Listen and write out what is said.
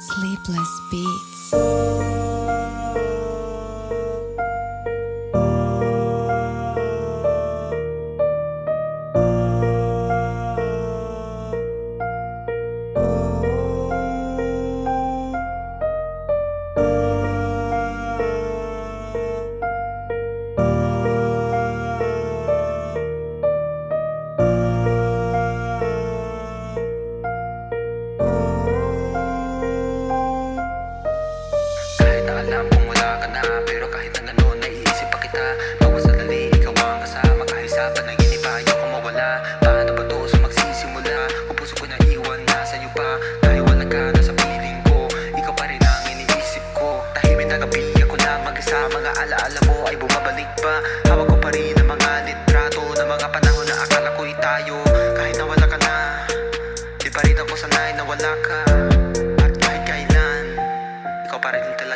Sleepless Beats. Kahit na alam kung wala ka na, pero kahit na gano'n naiisip pa kita. Bawat sandali ikaw ang kasama, kahit sa panaginip ayaw kang mawala. Paano ba to sa magsisimula? Kung puso ko na iwan na sa'yo pa, dahil wala ka na sa piling ko, ikaw pa rin ang iniisip ko. Tahimik na gabi ako lang mag-isa, mga alaala mo ay bumabalik pa. Hawak ko pa rin ang mga litrato ng mga panahon na akala ko'y tayo. Kahit na wala ka na, di pa rin ako sanay na wala ka. At kahit kailan, ikaw pa rin talaga